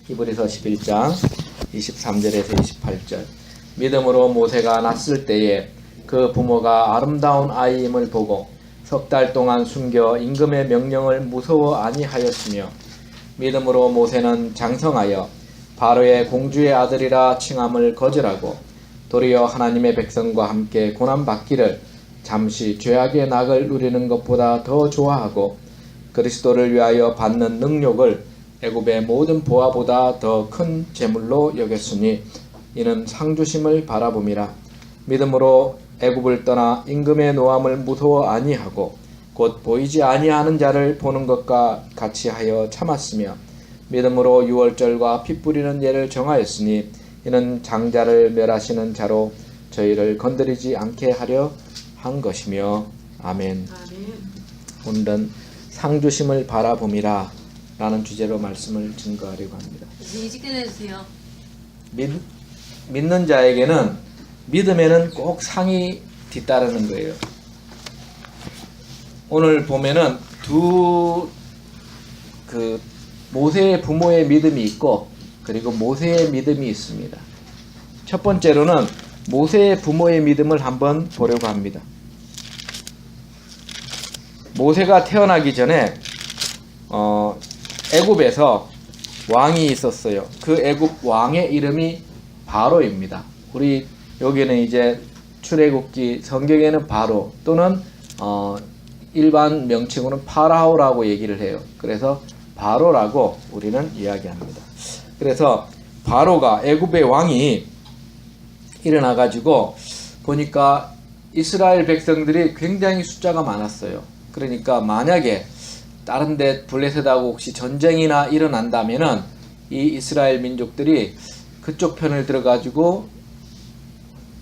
히브리서 11장 23절에서 28절. 믿음으로 모세가 났을 때에 그 부모가 아름다운 아이임을 보고 석 달 동안 숨겨 임금의 명령을 무서워 아니하였으며, 믿음으로 모세는 장성하여 바로의 공주의 아들이라 칭함을 거절하고 도리어 하나님의 백성과 함께 고난받기를 잠시 죄악의 낙을 누리는 것보다 더 좋아하고 그리스도를 위하여 받는 능력을 애굽의 모든 보화보다 더 큰 재물로 여겼으니 이는 상주심을 바라봄이라. 믿음으로 애굽을 떠나 임금의 노함을 무서워 아니하고 곧 보이지 아니하는 자를 보는 것과 같이 하여 참았으며, 믿음으로 유월절과 피 뿌리는 예를 정하였으니 이는 장자를 멸하시는 자로 저희를 건드리지 않게 하려 한 것이며. 아멘. 오늘은 상주심을 바라봄이라 라는 주제로 말씀을 증거하려고 합니다. 일찍 끝내주세요. 믿는 자에게는 믿음에는 꼭 상이 뒤따르는 거예요. 오늘 보면은 모세의 부모의 믿음이 있고 그리고 모세의 믿음이 있습니다. 첫 번째로는 모세의 부모의 믿음을 한번 보려고 합니다. 모세가 태어나기 전에 애굽에서 왕이 있었어요. 그 애굽 왕의 이름이 바로입니다. 우리 여기는 이제 출애굽기 성경에는 바로 또는 일반 명칭으로는 파라오라고 얘기를 해요. 그래서 바로라고 우리는 이야기합니다. 그래서 바로가 애굽의 왕이 일어나 가지고 보니까 이스라엘 백성들이 굉장히 숫자가 많았어요. 그러니까 만약에 다른 데 블레셋하고 혹시 전쟁이나 일어난다면은 이 이스라엘 민족들이 그쪽 편을 들어가지고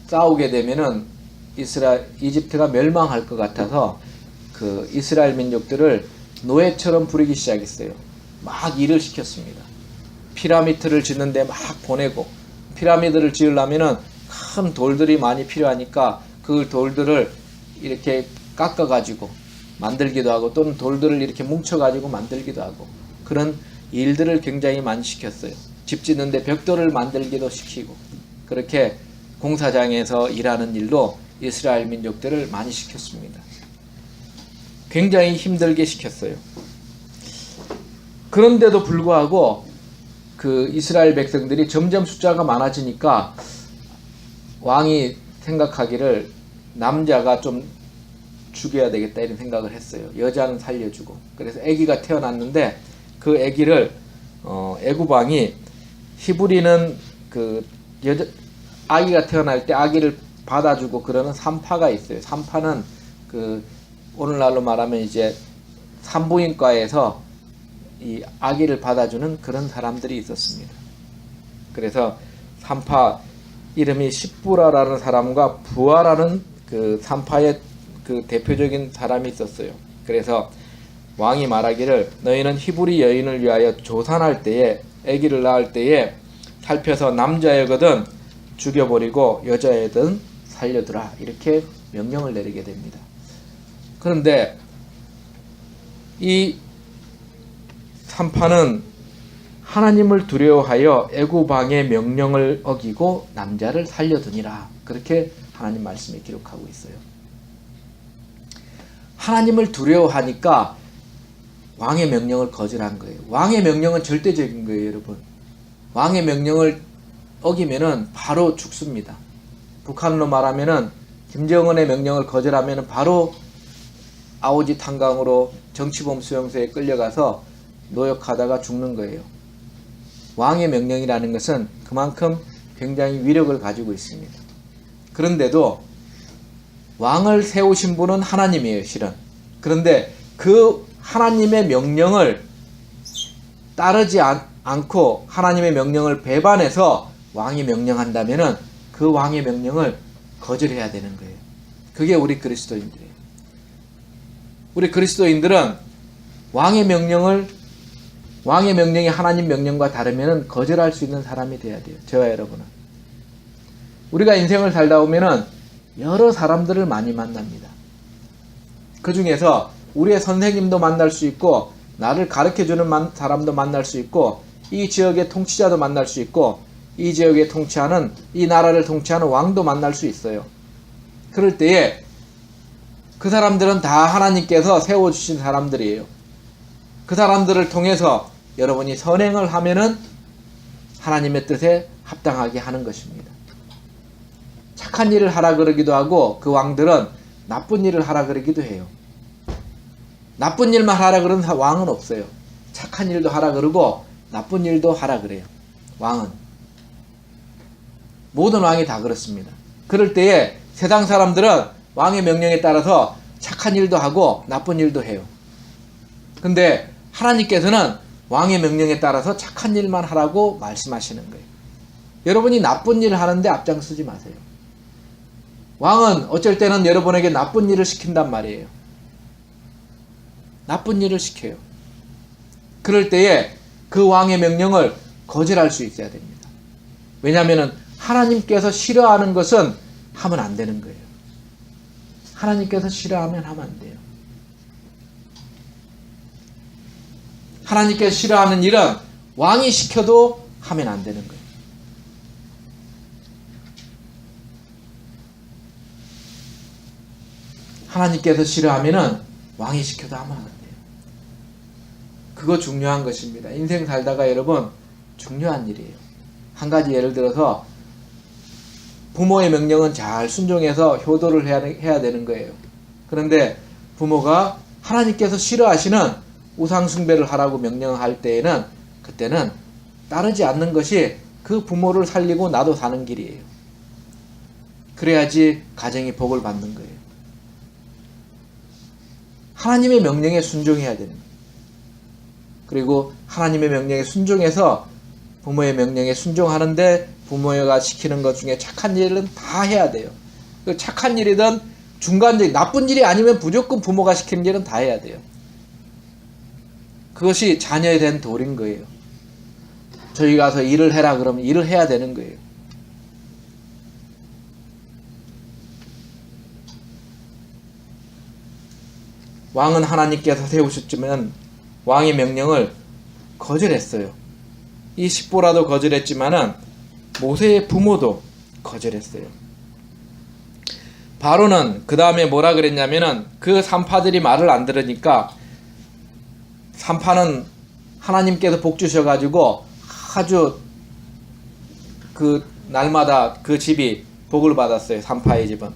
싸우게 되면은 이집트가 멸망할 것 같아서 그 이스라엘 민족들을 노예처럼 부리기 시작했어요. 막 일을 시켰습니다. 피라미드를 짓는데 막 보내고, 피라미드를 지으려면은 큰 돌들이 많이 필요하니까 그 돌들을 이렇게 깎아가지고 만들기도 하고 또는 돌들을 이렇게 뭉쳐가지고 만들기도 하고 그런 일들을 굉장히 많이 시켰어요. 집 짓는데 벽돌을 만들기도 시키고 그렇게 공사장에서 일하는 일로 이스라엘 민족들을 많이 시켰습니다. 굉장히 힘들게 시켰어요. 그런데도 불구하고 그 이스라엘 백성들이 점점 숫자가 많아지니까 왕이 생각하기를 남자가 좀 죽여야 되겠다 이런 생각을 했어요. 여자는 살려주고. 그래서 아기가 태어났는데 그 아기를 애굽 왕이 히브리는 그 아기가 태어날 때 아기를 받아주고 그러는 산파가 있어요. 산파는 그 오늘날로 말하면 이제 산부인과에서 이 아기를 받아주는 그런 사람들이 있었습니다. 그래서 산파 이름이 십부라라는 사람과 부하라는 그 산파의 그 대표적인 사람이 있었어요. 그래서 왕이 말하기를 너희는 히브리 여인을 위하여 조산할 때에 아기를 낳을 때에 살펴서 남자애거든 죽여버리고 여자애든 살려두라 이렇게 명령을 내리게 됩니다. 그런데 이 산파는 하나님을 두려워하여 애굽 왕의 명령을 어기고 남자를 살려두니라 그렇게 하나님 말씀에 기록하고 있어요. 하나님을 두려워하니까 왕의 명령을 거절한 거예요. 왕의 명령은 절대적인 거예요, 여러분. 왕의 명령을 어기면은 바로 죽습니다. 북한으로 말하면은 김정은의 명령을 거절하면은 바로 아오지 탄강으로 정치범 수용소에 끌려가서 노역하다가 죽는 거예요. 왕의 명령이라는 것은 그만큼 굉장히 위력을 가지고 있습니다. 그런데도 왕을 세우신 분은 하나님이에요, 실은. 그런데 그 하나님의 명령을 따르지 않고 하나님의 명령을 배반해서 왕이 명령한다면은 그 왕의 명령을 거절해야 되는 거예요. 그게 우리 그리스도인들이에요. 우리 그리스도인들은 왕의 명령이 하나님 명령과 다르면은 거절할 수 있는 사람이 돼야 돼요. 저와 여러분은. 우리가 인생을 살다 보면은 여러 사람들을 많이 만납니다. 그 중에서 우리의 선생님도 만날 수 있고 나를 가르쳐주는 사람도 만날 수 있고 이 지역의 통치자도 만날 수 있고 이 지역의 통치하는 이 나라를 통치하는 왕도 만날 수 있어요. 그럴 때에 그 사람들은 다 하나님께서 세워주신 사람들이에요. 그 사람들을 통해서 여러분이 선행을 하면은 하나님의 뜻에 합당하게 하는 것입니다. 착한 일을 하라 그러기도 하고 그 왕들은 나쁜 일을 하라 그러기도 해요. 나쁜 일만 하라 그러는 왕은 없어요. 착한 일도 하라 그러고 나쁜 일도 하라 그래요. 왕은. 모든 왕이 다 그렇습니다. 그럴 때에 세상 사람들은 왕의 명령에 따라서 착한 일도 하고 나쁜 일도 해요. 근데 하나님께서는 왕의 명령에 따라서 착한 일만 하라고 말씀하시는 거예요. 여러분이 나쁜 일을 하는데 앞장서지 마세요. 왕은 어쩔 때는 여러분에게 나쁜 일을 시킨단 말이에요. 나쁜 일을 시켜요. 그럴 때에 그 왕의 명령을 거절할 수 있어야 됩니다. 왜냐하면 하나님께서 싫어하는 것은 하면 안 되는 거예요. 하나님께서 싫어하면 하면 안 돼요. 하나님께서 싫어하는 일은 왕이 시켜도 하면 안 되는 거예요. 하나님께서 싫어하면은 왕이 시켜도 하면 안 돼요. 그거 중요한 것입니다. 인생 살다가 여러분 중요한 일이에요. 한 가지 예를 들어서 부모의 명령은 잘 순종해서 효도를 해야 되는 거예요. 그런데 부모가 하나님께서 싫어하시는 우상 숭배를 하라고 명령할 때에는 그때는 따르지 않는 것이 그 부모를 살리고 나도 사는 길이에요. 그래야지 가정이 복을 받는 거예요. 하나님의 명령에 순종해야 되는 거예요. 그리고 하나님의 명령에 순종해서 부모의 명령에 순종하는데 부모가 시키는 것 중에 착한 일은 다 해야 돼요. 그 착한 일이든 중간적인 나쁜 일이 아니면 무조건 부모가 시키는 일은 다 해야 돼요. 그것이 자녀에 대한 도리인 거예요. 저희 가서 일을 해라 그러면 일을 해야 되는 거예요. 왕은 하나님께서 세우셨지만 왕의 명령을 거절했어요. 이 십보라도 거절했지만은 모세의 부모도 거절했어요. 바로는 그 다음에 뭐라 그랬냐면은 그 산파들이 말을 안 들으니까 산파는 하나님께서 복 주셔가지고 아주 그 날마다 그 집이 복을 받았어요. 산파의 집은.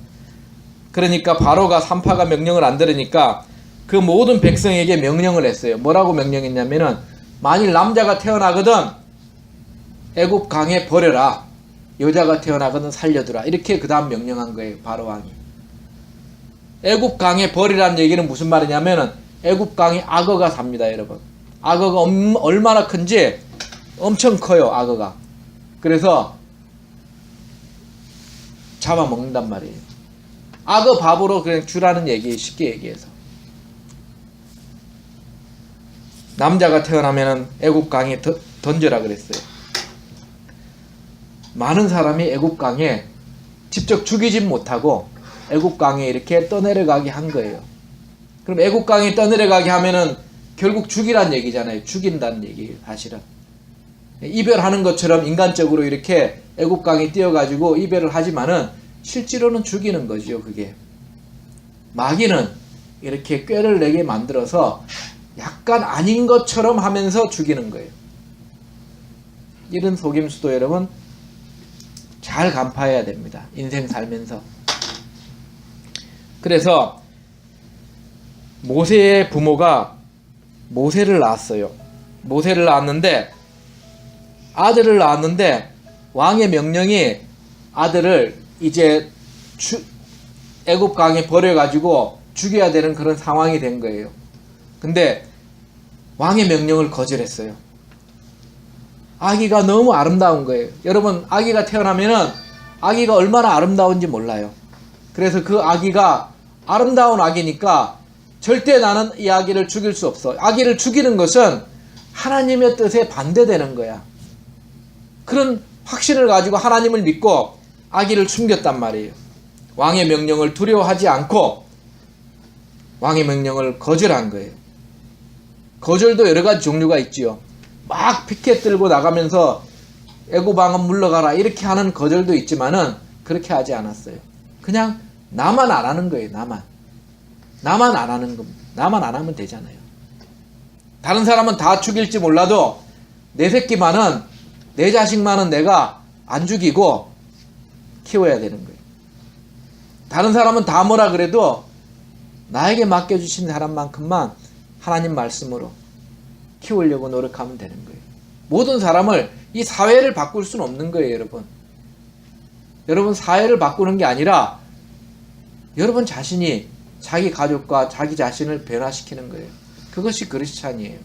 그러니까 바로가 산파가 명령을 안 들으니까 그 모든 백성에게 명령을 했어요. 뭐라고 명령했냐면은 만일 남자가 태어나거든 애굽 강에 버려라. 여자가 태어나거든 살려두라. 이렇게 그 다음 명령한 거예요. 바로 왕이. 애굽 강에 버리라는 얘기는 무슨 말이냐면은 애굽 강에 악어가 삽니다. 여러분. 악어가 얼마나 큰지 엄청 커요. 악어가. 그래서 잡아먹는단 말이에요. 악어 밥으로 그냥 주라는 얘기, 쉽게 얘기해서. 남자가 태어나면은 애굽 강에 던져라 그랬어요. 많은 사람이 애굽 강에 직접 죽이진 못하고 애굽 강에 이렇게 떠내려가게 한 거예요. 그럼 애굽 강에 떠내려가게 하면은 결국 죽이란 얘기잖아요. 죽인다는 얘기예요. 사실은 이별하는 것처럼 인간적으로 이렇게 애굽 강에 뛰어가지고 이별을 하지만은 실제로는 죽이는 거지요. 그게 마귀는 이렇게 꾀를 내게 만들어서 약간 아닌 것처럼 하면서 죽이는 거예요. 이런 속임수도 여러분 잘 간파해야 됩니다. 인생 살면서. 그래서 모세의 부모가 모세를 낳았어요. 모세를 낳았는데 아들을 낳았는데 왕의 명령이 아들을 이제 애굽 강에 버려가지고 죽여야 되는 그런 상황이 된 거예요. 근데 왕의 명령을 거절했어요. 아기가 너무 아름다운 거예요. 여러분 아기가 태어나면은 아기가 얼마나 아름다운지 몰라요. 그래서 그 아기가 아름다운 아기니까 절대 나는 이 아기를 죽일 수 없어. 아기를 죽이는 것은 하나님의 뜻에 반대되는 거야. 그런 확신을 가지고 하나님을 믿고 아기를 숨겼단 말이에요. 왕의 명령을 두려워하지 않고 왕의 명령을 거절한 거예요. 거절도 여러 가지 종류가 있지요. 막 피켓 들고 나가면서 애고방은 물러가라 이렇게 하는 거절도 있지만은 그렇게 하지 않았어요. 그냥 나만 안 하는 거예요. 나만 안 하는 겁니다. 나만 안 하면 되잖아요. 다른 사람은 다 죽일지 몰라도 내 새끼만은, 내 자식만은 내가 안 죽이고 키워야 되는 거예요. 다른 사람은 다 뭐라 그래도 나에게 맡겨주신 사람만큼만 하나님 말씀으로 키우려고 노력하면 되는 거예요. 모든 사람을, 이 사회를 바꿀 수는 없는 거예요, 여러분. 여러분, 사회를 바꾸는 게 아니라 여러분 자신이 자기 가족과 자기 자신을 변화시키는 거예요. 그것이 크리스찬이에요.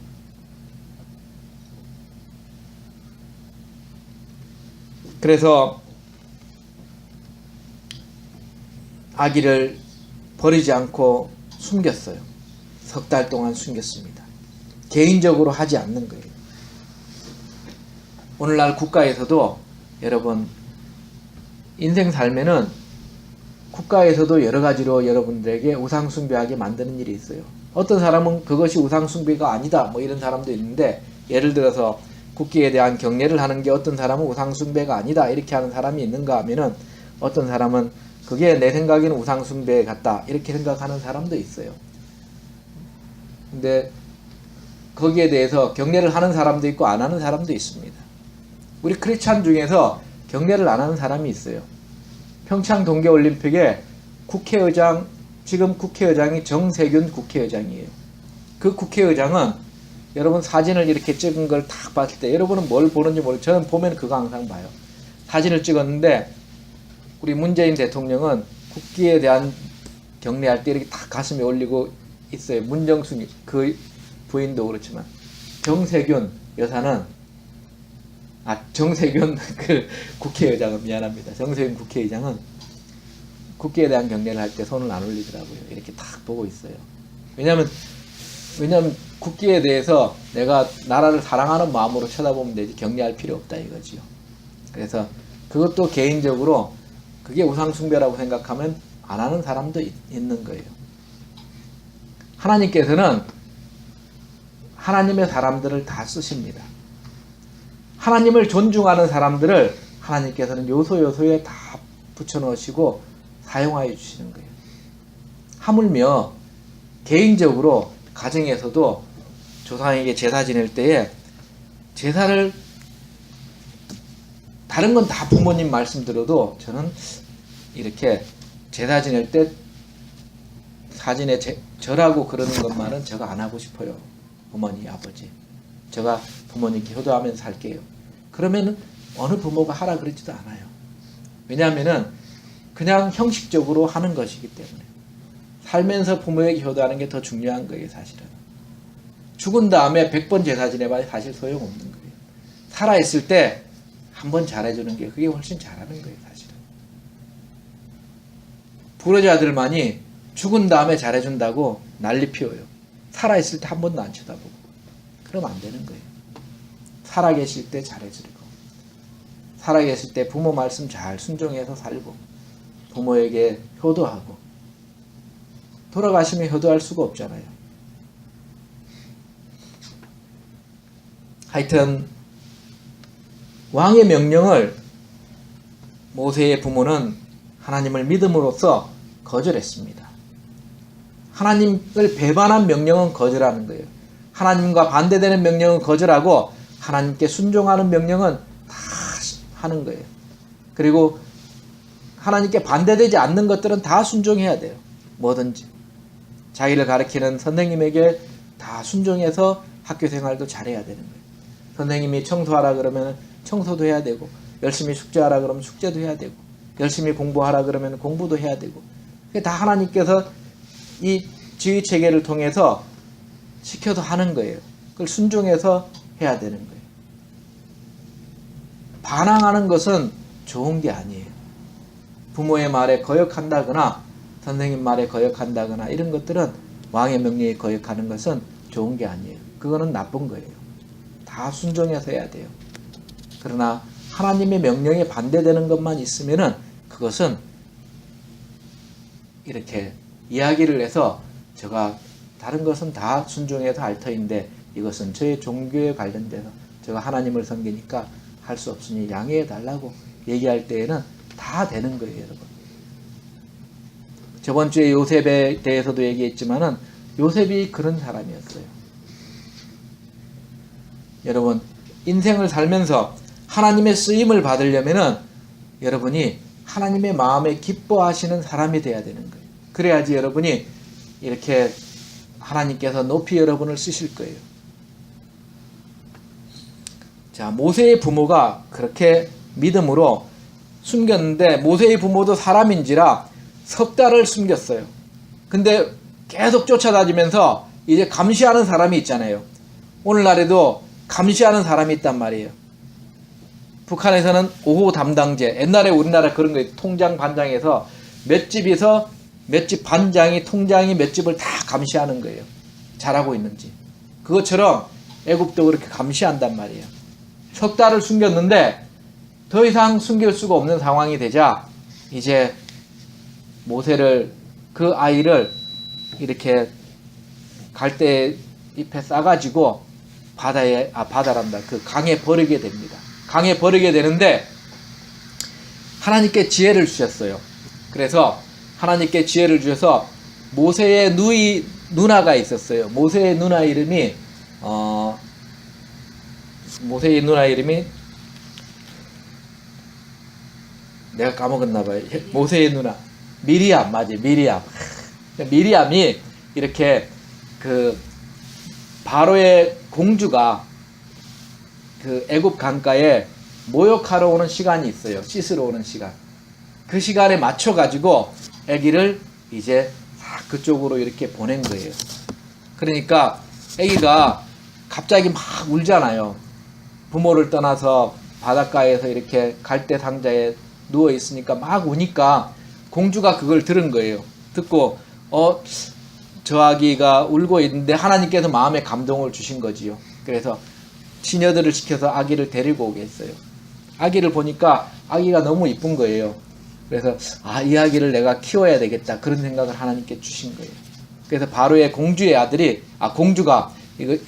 그래서 아기를 버리지 않고 숨겼어요. 석 달 동안 숨겼습니다. 개인적으로 하지 않는 거예요. 오늘날 국가에서도 여러분, 인생 삶에는 국가에서도 여러 가지로 여러분들에게 우상숭배하게 만드는 일이 있어요. 어떤 사람은 그것이 우상숭배가 아니다 뭐 이런 사람도 있는데, 예를 들어서 국기에 대한 경례를 하는 게 어떤 사람은 우상숭배가 아니다 이렇게 하는 사람이 있는가 하면은, 어떤 사람은 그게 내 생각에는 우상숭배 같다 이렇게 생각하는 사람도 있어요. 근데 거기에 대해서 경례를 하는 사람도 있고 안 하는 사람도 있습니다. 우리 크리스찬 중에서 경례를 안 하는 사람이 있어요. 평창 동계올림픽에 국회의장, 지금 국회의장이 정세균 국회의장이에요. 그 국회의장은 여러분 사진을 이렇게 찍은 걸 딱 봤을 때, 여러분은 뭘 보는지 모르겠어요. 저는 보면 그거 항상 봐요. 사진을 찍었는데 우리 문재인 대통령은 국기에 대한 경례할 때 이렇게 딱 가슴에 올리고 있어요. 문정숙 그 부인도 그렇지만, 정세균 여사는, 정세균 그 국회의장은, 미안합니다. 정세균 국회의장은 국기에 대한 경례를 할 때 손을 안 올리더라고요. 이렇게 딱 보고 있어요. 왜냐하면 국기에 대해서 내가 나라를 사랑하는 마음으로 쳐다보면 되지 경례할 필요 없다 이거지요. 그래서 그것도 개인적으로 그게 우상숭배라고 생각하면 안 하는 사람도 있는 거예요. 하나님께서는 하나님의 사람들을 다 쓰십니다. 하나님을 존중하는 사람들을 하나님께서는 요소요소에 다 붙여넣으시고 사용하여 주시는 거예요. 하물며 개인적으로 가정에서도 조상에게 제사 지낼 때에, 제사를 다른 건 다 부모님 말씀 들어도 저는 이렇게 제사 지낼 때 사진에 절하고 그러는 것만은 제가 안 하고 싶어요. 어머니, 아버지, 제가 부모님께 효도하면서 살게요. 그러면은 어느 부모가 하라 그러지도 않아요. 왜냐하면은 그냥 형식적으로 하는 것이기 때문에. 살면서 부모에게 효도하는 게 더 중요한 거예요, 사실은. 죽은 다음에 100번 제사 지내봐야 사실 소용없는 거예요. 살아있을 때 한 번 잘해주는 게 그게 훨씬 잘하는 거예요, 사실은. 불효자들만이 죽은 다음에 잘해준다고 난리 피워요. 살아있을 때 한 번도 안 쳐다보고. 그러면 안 되는 거예요. 살아계실 때 잘해주고, 살아계실 때 부모 말씀 잘 순종해서 살고, 부모에게 효도하고. 돌아가시면 효도할 수가 없잖아요. 하여튼 왕의 명령을 모세의 부모는 하나님을 믿음으로써 거절했습니다. 하나님을 배반한 명령은 거절하는 거예요. 하나님과 반대되는 명령은 거절하고 하나님께 순종하는 명령은 다 하는 거예요. 그리고 하나님께 반대되지 않는 것들은 다 순종해야 돼요. 뭐든지. 자기를 가르치는 선생님에게 다 순종해서 학교 생활도 잘해야 되는 거예요. 선생님이 청소하라 그러면 청소도 해야 되고, 열심히 숙제하라 그러면 숙제도 해야 되고, 열심히 공부하라 그러면 공부도 해야 되고, 그게 다 하나님께서 이 지휘 체계를 통해서 시켜서 하는 거예요. 그걸 순종해서 해야 되는 거예요. 반항하는 것은 좋은 게 아니에요. 부모의 말에 거역한다거나 선생님 말에 거역한다거나 이런 것들은, 왕의 명령에 거역하는 것은 좋은 게 아니에요. 그거는 나쁜 거예요. 다 순종해서 해야 돼요. 그러나 하나님의 명령에 반대되는 것만 있으면은 그것은 이렇게 이야기를 해서 제가 다른 것은 다 순종해서 할 터인데 이것은 저의 종교에 관련돼서 제가 하나님을 섬기니까 할 수 없으니 양해해 달라고 얘기할 때에는 다 되는 거예요, 여러분. 저번 주에 요셉에 대해서도 얘기했지만은 요셉이 그런 사람이었어요. 여러분, 인생을 살면서 하나님의 쓰임을 받으려면은 여러분이 하나님의 마음에 기뻐하시는 사람이 돼야 되는 거예요. 그래야지 여러분이 이렇게 하나님께서 높이 여러분을 쓰실 거예요. 자, 모세의 부모가 그렇게 믿음으로 숨겼는데 모세의 부모도 사람인지라 석 달을 숨겼어요. 근데 계속 쫓아다니면서 이제 감시하는 사람이 있잖아요. 오늘날에도 감시하는 사람이 있단 말이에요. 북한에서는 5호 담당제, 옛날에 우리나라 그런 거예요. 통장 반장에서 몇 집에서 몇 집 반장이 통장이 몇 집을 다 감시하는 거예요. 잘하고 있는지. 그것처럼 애굽도 그렇게 감시한단 말이에요. 석 달을 숨겼는데 더 이상 숨길 수가 없는 상황이 되자 이제 모세를, 그 아이를 이렇게 갈대 잎에 싸가지고 바다란다. 그 강에 버리게 됩니다. 강에 버리게 되는데 하나님께 지혜를 주셨어요. 그래서 하나님께 지혜를 주셔서 모세의 누나가 있었어요. 모세의 누나 이름이 내가 까먹었나 봐요. 모세의 누나 미리암, 맞아요. 미리암이 이렇게 그 바로의 공주가 그 애굽 강가에 모욕하러 오는 시간이 있어요. 씻으러 오는 시간. 그 시간에 맞춰 가지고 아기를 이제 그쪽으로 이렇게 보낸 거예요. 그러니까 아기가 갑자기 막 울잖아요. 부모를 떠나서 바닷가에서 이렇게 갈대 상자에 누워 있으니까 막 우니까 공주가 그걸 들은 거예요. 듣고 저 아기가 울고 있는데 하나님께서 마음에 감동을 주신 거지요. 그래서 시녀들을 시켜서 아기를 데리고 오게 했어요. 아기를 보니까 아기가 너무 이쁜 거예요. 그래서 이 아기를 내가 키워야 되겠다, 그런 생각을 하나님께 주신 거예요. 그래서 바로의 공주의 공주가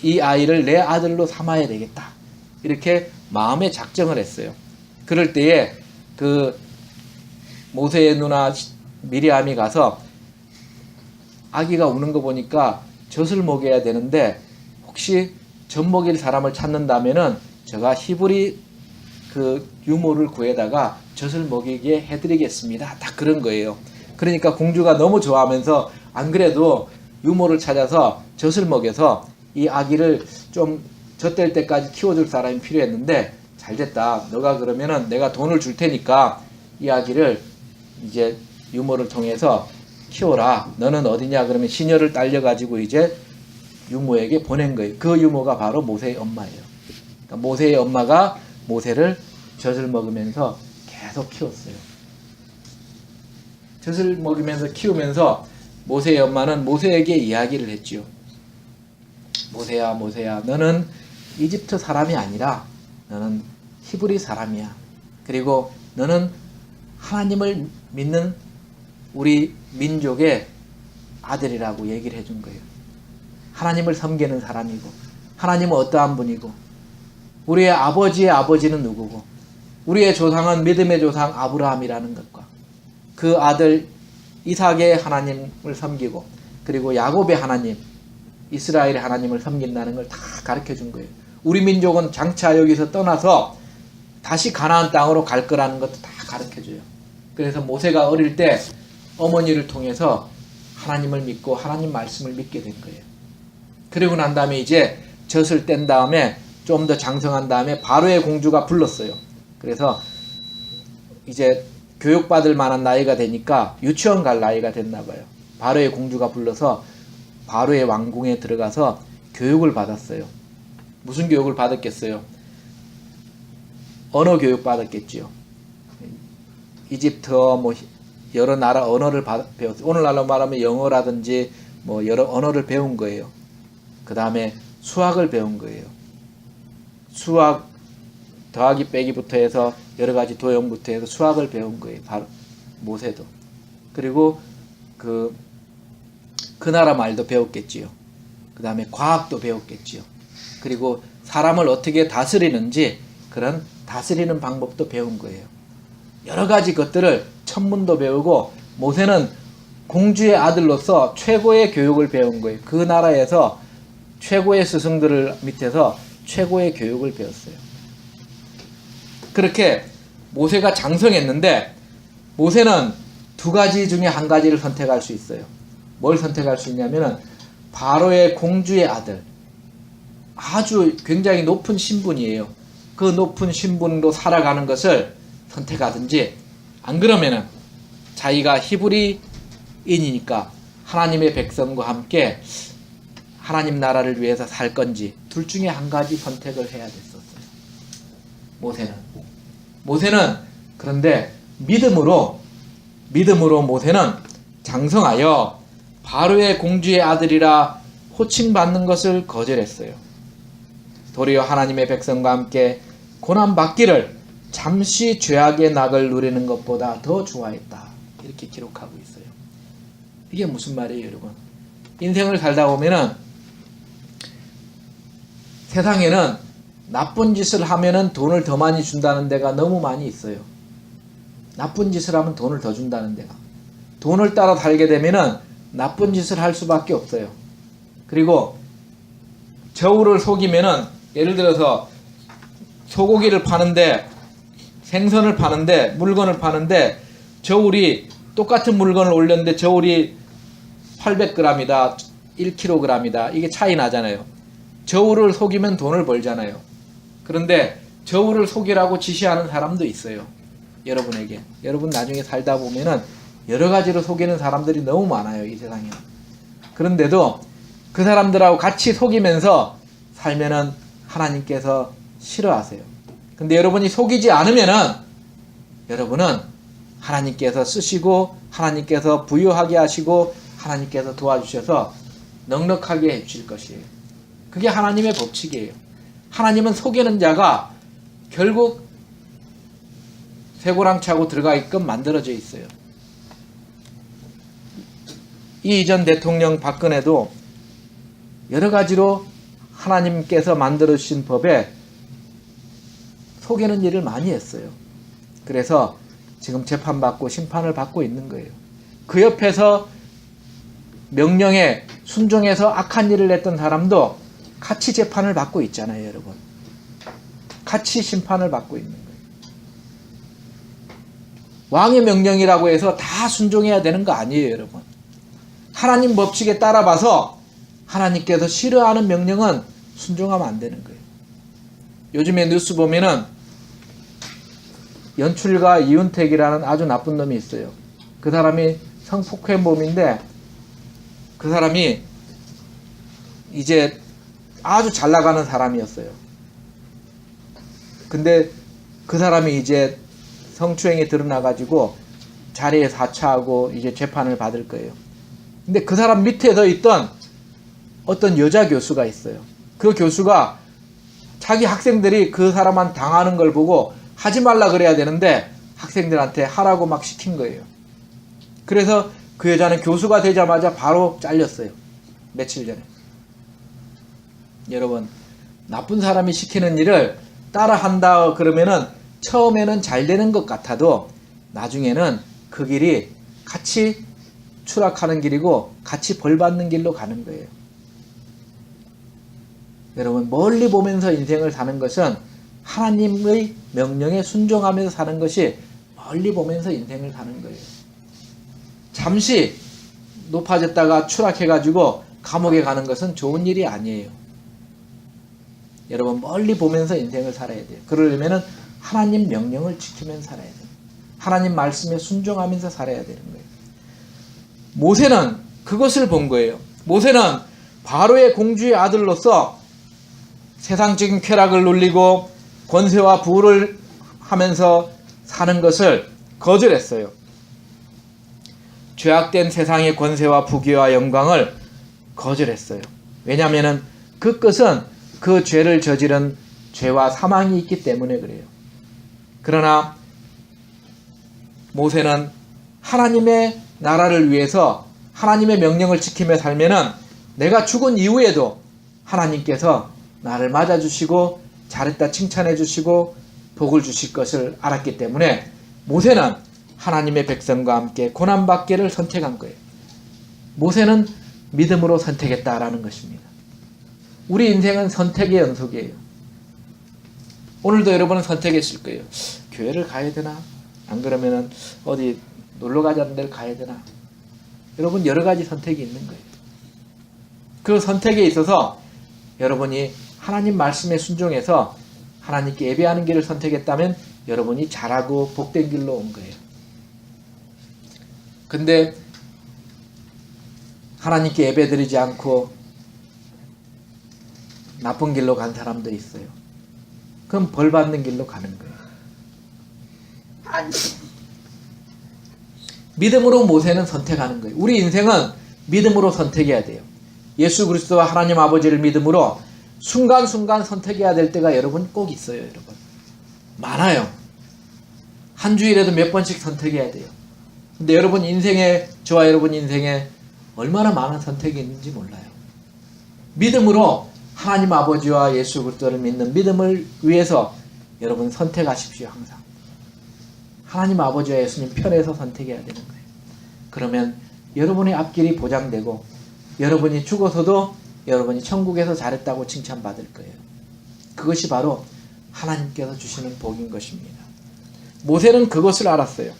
이 아이를 내 아들로 삼아야 되겠다, 이렇게 마음에 작정을 했어요. 그럴 때에 그 모세의 누나 미리암이 가서 아기가 우는 거 보니까 젖을 먹여야 되는데 혹시 젖 먹일 사람을 찾는다면은 제가 히브리 그 유모를 구해다가 젖을 먹이게 해드리겠습니다. 딱 그런 거예요. 그러니까 공주가 너무 좋아하면서 안 그래도 유모를 찾아서 젖을 먹여서 이 아기를 좀 젖될 때까지 키워줄 사람이 필요했는데 잘됐다. 너가 그러면은 내가 돈을 줄 테니까 이 아기를 이제 유모를 통해서 키워라. 너는 어디냐? 그러면 시녀를 딸려가지고 이제 유모에게 보낸 거예요. 그 유모가 바로 모세의 엄마예요. 그러니까 모세의 엄마가 모세를 젖을 먹으면서 계속 키웠어요. 젖을 먹이면서 키우면서 모세의 엄마는 모세에게 이야기를 했지요. 모세야, 모세야, 너는 이집트 사람이 아니라 너는 히브리 사람이야. 그리고 너는 하나님을 믿는 우리 민족의 아들이라고 얘기를 해준 거예요. 하나님을 섬기는 사람이고, 하나님은 어떠한 분이고, 우리의 아버지의 아버지는 누구고, 우리의 조상은 믿음의 조상 아브라함이라는 것과 그 아들 이삭의 하나님을 섬기고, 그리고 야곱의 하나님, 이스라엘의 하나님을 섬긴다는 걸 다 가르쳐 준 거예요. 우리 민족은 장차 여기서 떠나서 다시 가나안 땅으로 갈 거라는 것도 다 가르쳐 줘요. 그래서 모세가 어릴 때 어머니를 통해서 하나님을 믿고 하나님 말씀을 믿게 된 거예요. 그리고 난 다음에 이제 젖을 뗀 다음에 좀 더 장성한 다음에 바로의 공주가 불렀어요. 그래서 이제 교육받을 만한 나이가 되니까 유치원 갈 나이가 됐나 봐요. 바로의 공주가 불러서 바로의 왕궁에 들어가서 교육을 받았어요. 무슨 교육을 받았겠어요? 언어 교육 받았겠지요. 이집트어 여러 나라 언어를 배웠어요. 오늘날로 말하면 영어라든지 여러 언어를 배운 거예요. 그 다음에 수학을 배운 거예요. 수학 더하기 빼기부터 해서 여러 가지 도형부터 해서 수학을 배운 거예요. 바로 모세도. 그리고 그 나라 말도 배웠겠지요. 그 다음에 과학도 배웠겠지요. 그리고 사람을 어떻게 다스리는지 그런 다스리는 방법도 배운 거예요. 여러 가지 것들을 천문도 배우고 모세는 공주의 아들로서 최고의 교육을 배운 거예요. 그 나라에서 최고의 스승들을 밑에서 최고의 교육을 배웠어요. 그렇게 모세가 장성했는데 모세는 두 가지 중에 한 가지를 선택할 수 있어요. 뭘 선택할 수 있냐면은 바로의 공주의 아들, 아주 굉장히 높은 신분이에요. 그 높은 신분으로 살아가는 것을 선택하든지, 안 그러면은 자기가 히브리인이니까 하나님의 백성과 함께 하나님 나라를 위해서 살 건지 둘 중에 한 가지 선택을 해야 됐었어요. 모세는 그런데 믿음으로 모세는 장성하여 바로의 공주의 아들이라 호칭받는 것을 거절했어요. 도리어 하나님의 백성과 함께 고난받기를 잠시 죄악의 낙을 누리는 것보다 더 좋아했다. 이렇게 기록하고 있어요. 이게 무슨 말이에요, 여러분? 인생을 살다 보면은 세상에는 나쁜 짓을 하면은 돈을 더 많이 준다는 데가 너무 많이 있어요. 나쁜 짓을 하면 돈을 더 준다는 데가. 돈을 따라 살게 되면은 나쁜 짓을 할 수밖에 없어요. 그리고 저울을 속이면은, 예를 들어서 소고기를 파는데, 생선을 파는데, 물건을 파는데 저울이 똑같은 물건을 올렸는데 저울이 800g이다 1kg이다 이게 차이 나잖아요. 저울을 속이면 돈을 벌잖아요. 그런데 저울을 속이라고 지시하는 사람도 있어요. 여러분에게. 여러분 나중에 살다 보면은 여러 가지로 속이는 사람들이 너무 많아요, 이 세상에. 그런데도 그 사람들하고 같이 속이면서 살면은 하나님께서 싫어하세요. 근데 여러분이 속이지 않으면은 여러분은 하나님께서 쓰시고 하나님께서 부유하게 하시고 하나님께서 도와주셔서 넉넉하게 해주실 것이에요. 그게 하나님의 법칙이에요. 하나님은 속이는 자가 결국 쇠고랑 차고 들어가게끔 만들어져 있어요. 이 이전 대통령 박근혜도 여러 가지로 하나님께서 만들어 주신 법에 속이는 일을 많이 했어요. 그래서 지금 재판받고 심판을 받고 있는 거예요. 그 옆에서 명령에 순종해서 악한 일을 했던 사람도 같이 재판을 받고 있잖아요, 여러분. 같이 심판을 받고 있는 거예요. 왕의 명령이라고 해서 다 순종해야 되는 거 아니에요, 여러분. 하나님 법칙에 따라봐서 하나님께서 싫어하는 명령은 순종하면 안 되는 거예요. 요즘에 뉴스 보면은 연출가 이윤택이라는 아주 나쁜 놈이 있어요. 그 사람이 성폭행범인데 그 사람이 이제 아주 잘 나가는 사람이었어요. 근데 그 사람이 이제 성추행이 드러나가지고 자리에서 하차하고 이제 재판을 받을 거예요. 근데 그 사람 밑에 서 있던 어떤 여자 교수가 있어요. 그 교수가 자기 학생들이 그 사람한테 당하는 걸 보고 하지 말라 그래야 되는데 학생들한테 하라고 막 시킨 거예요. 그래서 그 여자는 교수가 되자마자 바로 잘렸어요. 며칠 전에. 여러분, 나쁜 사람이 시키는 일을 따라 한다 그러면은 처음에는 잘 되는 것 같아도 나중에는 그 길이 같이 추락하는 길이고 같이 벌 받는 길로 가는 거예요. 여러분, 멀리 보면서 인생을 사는 것은 하나님의 명령에 순종하면서 사는 것이 멀리 보면서 인생을 사는 거예요. 잠시 높아졌다가 추락해가지고 감옥에 가는 것은 좋은 일이 아니에요. 여러분, 멀리 보면서 인생을 살아야 돼요. 그러려면 하나님 명령을 지키면서 살아야 돼요. 하나님 말씀에 순종하면서 살아야 되는 거예요. 모세는 그것을 본 거예요. 모세는 바로의 공주의 아들로서 세상적인 쾌락을 누리고 권세와 부를 하면서 사는 것을 거절했어요. 죄악된 세상의 권세와 부귀와 영광을 거절했어요. 왜냐하면 그 끝은 그 죄를 저지른 죄와 사망이 있기 때문에 그래요. 그러나 모세는 하나님의 나라를 위해서 하나님의 명령을 지키며 살면은 내가 죽은 이후에도 하나님께서 나를 맞아주시고 잘했다 칭찬해 주시고 복을 주실 것을 알았기 때문에 모세는 하나님의 백성과 함께 고난받기를 선택한 거예요. 모세는 믿음으로 선택했다라는 것입니다. 우리 인생은 선택의 연속이에요. 오늘도 여러분은 선택했을 거예요. 교회를 가야 되나? 안 그러면은 어디 놀러 가자는 데를 가야 되나? 여러분 여러 가지 선택이 있는 거예요. 그 선택에 있어서 여러분이 하나님 말씀에 순종해서 하나님께 예배하는 길을 선택했다면 여러분이 잘하고 복된 길로 온 거예요. 근데 하나님께 예배드리지 않고 나쁜 길로 간 사람도 있어요. 그럼 벌 받는 길로 가는 거예요. 믿음으로 모세는 선택하는 거예요. 우리 인생은 믿음으로 선택해야 돼요. 예수 그리스도와 하나님 아버지를 믿음으로 순간순간 선택해야 될 때가 여러분 꼭 있어요. 여러분 많아요. 한 주일에도 몇 번씩 선택해야 돼요. 근데 여러분 인생에, 저와 여러분 인생에 얼마나 많은 선택이 있는지 몰라요. 믿음으로 하나님 아버지와 예수 그리스도를 믿는 믿음을 위해서 여러분 선택하십시오. 항상 하나님 아버지와 예수님 편에서 선택해야 되는 거예요. 그러면 여러분의 앞길이 보장되고 여러분이 죽어서도 여러분이 천국에서 잘했다고 칭찬받을 거예요. 그것이 바로 하나님께서 주시는 복인 것입니다. 모세는 그것을 알았어요.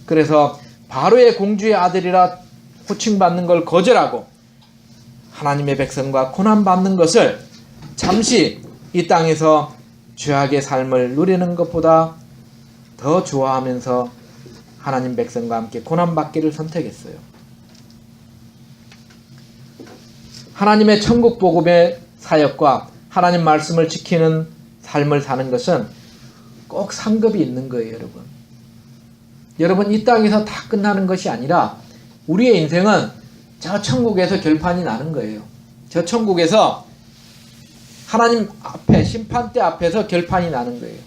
그래서 바로의 공주의 아들이라 호칭받는 걸 거절하고 하나님의 백성과 고난받는 것을 잠시 이 땅에서 죄악의 삶을 누리는 것보다 더 좋아하면서 하나님 백성과 함께 고난받기를 선택했어요. 하나님의 천국 복음의 사역과 하나님 말씀을 지키는 삶을 사는 것은 꼭 상급이 있는 거예요. 여러분 이 땅에서 다 끝나는 것이 아니라 우리의 인생은 저 천국에서 결판이 나는 거예요. 저 천국에서 하나님 앞에 심판대 앞에서 결판이 나는 거예요.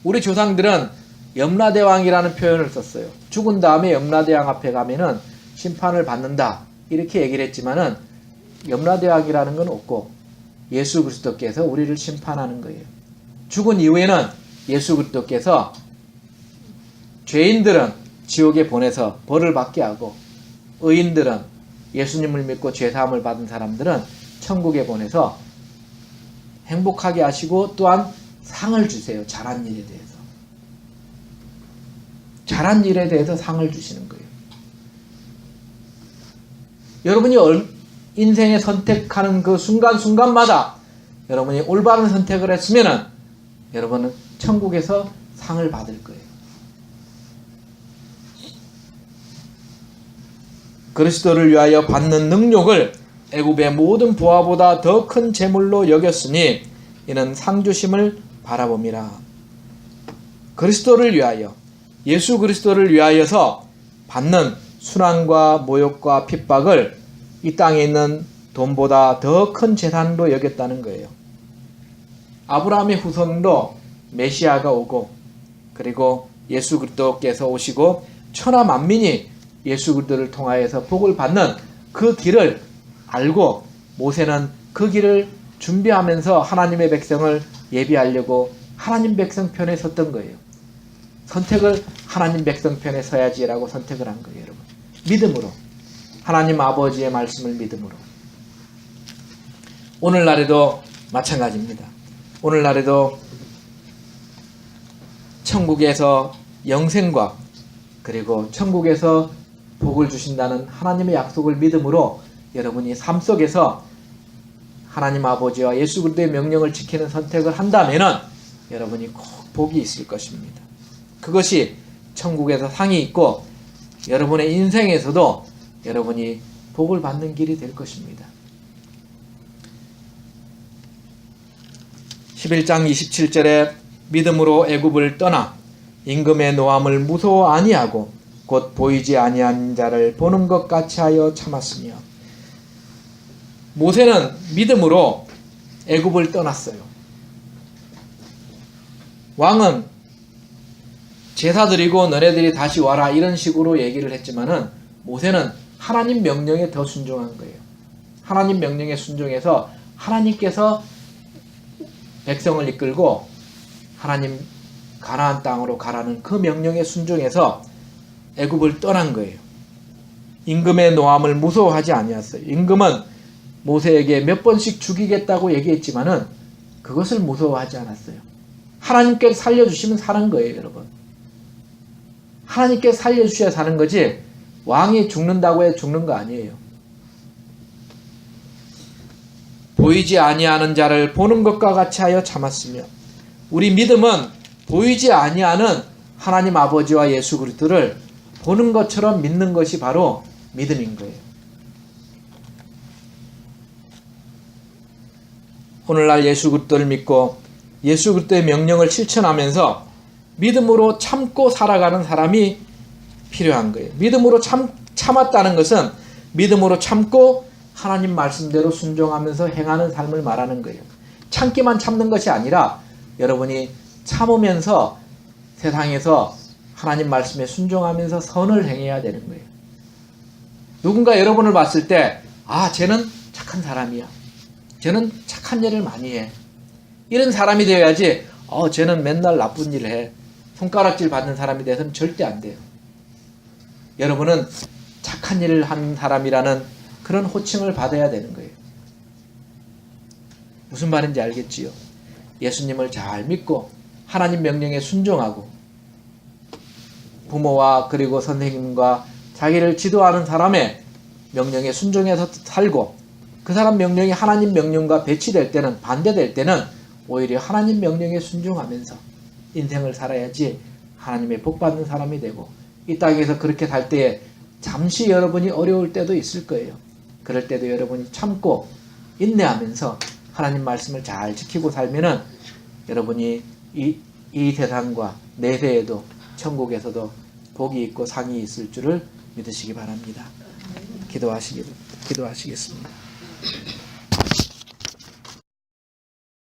우리 조상들은 염라대왕이라는 표현을 썼어요. 죽은 다음에 염라대왕 앞에 가면은 심판을 받는다 이렇게 얘기를 했지만은 염라대왕이라는 건 없고 예수 그리스도께서 우리를 심판하는 거예요. 죽은 이후에는 예수 그리스도께서 죄인들은 지옥에 보내서 벌을 받게 하고 의인들은 예수님을 믿고 죄사함을 받은 사람들은 천국에 보내서 행복하게 하시고 또한 상을 주세요. 잘한 일에 대해서. 잘한 일에 대해서 상을 주시는 거예요. 여러분이 인생에 선택하는 그 순간순간마다 여러분이 올바른 선택을 했으면 여러분은 천국에서 상을 받을 거예요. 그리스도를 위하여 받는 능력을 애굽의 모든 부하보다 더 큰 재물로 여겼으니 이는 상주심을 바라봄이라. 그리스도를 위하여, 예수 그리스도를 위하여서 받는 순환과 모욕과 핍박을 이 땅에 있는 돈보다 더 큰 재산으로 여겼다는 거예요. 아브라함의 후손으로 메시아가 오고 그리고 예수 그리스도께서 오시고 천하 만민이 예수 그리스도를 통하여서 복을 받는 그 길을 알고 모세는 그 길을 준비하면서 하나님의 백성을 예비하려고 하나님 백성 편에 섰던 거예요. 선택을 하나님 백성 편에 서야지라고 선택을 한 거예요. 여러분 믿음으로, 하나님 아버지의 말씀을 믿음으로. 오늘날에도 마찬가지입니다. 오늘날에도 천국에서 영생과 그리고 천국에서 복을 주신다는 하나님의 약속을 믿음으로 여러분이 삶 속에서 하나님 아버지와 예수 그리스도의 명령을 지키는 선택을 한다면은 여러분이 꼭 복이 있을 것입니다. 그것이 천국에서 상이 있고 여러분의 인생에서도 여러분이 복을 받는 길이 될 것입니다. 11장 27절에 믿음으로 애굽을 떠나 임금의 노함을 무서워 아니하고 곧 보이지 아니한 자를 보는 것 같이 하여 참았으며. 모세는 믿음으로 애굽을 떠났어요. 왕은 제사 드리고 너네들이 다시 와라 이런 식으로 얘기를 했지만은 모세는 하나님 명령에 더 순종한 거예요. 하나님 명령에 순종해서 하나님께서 백성을 이끌고 하나님 가나안 땅으로 가라는 그 명령에 순종해서 애굽을 떠난 거예요. 임금의 노함을 무서워하지 아니었어요. 임금은 모세에게 몇 번씩 죽이겠다고 얘기했지만은 그것을 무서워하지 않았어요. 하나님께 살려주시면 사는 거예요, 여러분. 하나님께 살려주셔야 사는 거지 왕이 죽는다고 해 죽는 거 아니에요. 보이지 아니하는 자를 보는 것과 같이 하여 참았으며, 우리 믿음은 보이지 아니하는 하나님 아버지와 예수 그리스도를 보는 것처럼 믿는 것이 바로 믿음인 거예요. 오늘날 예수 그리스도를 믿고 예수 그리스도의 명령을 실천하면서 믿음으로 참고 살아가는 사람이 필요한 거예요. 믿음으로 참았다는 것은 믿음으로 참고 하나님 말씀대로 순종하면서 행하는 삶을 말하는 거예요. 참기만 참는 것이 아니라 여러분이 참으면서 세상에서 하나님 말씀에 순종하면서 선을 행해야 되는 거예요. 누군가 여러분을 봤을 때 쟤는 착한 사람이야. 쟤는 착한 일을 많이 해. 이런 사람이 되어야지 쟤는 맨날 나쁜 일을 해. 손가락질 받는 사람이 돼서는 절대 안 돼요. 여러분은 착한 일을 하는 사람이라는 그런 호칭을 받아야 되는 거예요. 무슨 말인지 알겠지요? 예수님을 잘 믿고 하나님 명령에 순종하고 부모와 그리고 선생님과 자기를 지도하는 사람의 명령에 순종해서 살고, 그 사람 명령이 하나님 명령과 배치될 때는, 반대될 때는 오히려 하나님 명령에 순종하면서 인생을 살아야지 하나님의 복받는 사람이 되고, 이 땅에서 그렇게 살 때에 잠시 여러분이 어려울 때도 있을 거예요. 그럴 때도 여러분이 참고 인내하면서 하나님 말씀을 잘 지키고 살면은 여러분이 이 세상과 내세에도 천국에서도 복이 있고 상이 있을 줄을 믿으시기 바랍니다. 기도하시겠습니다.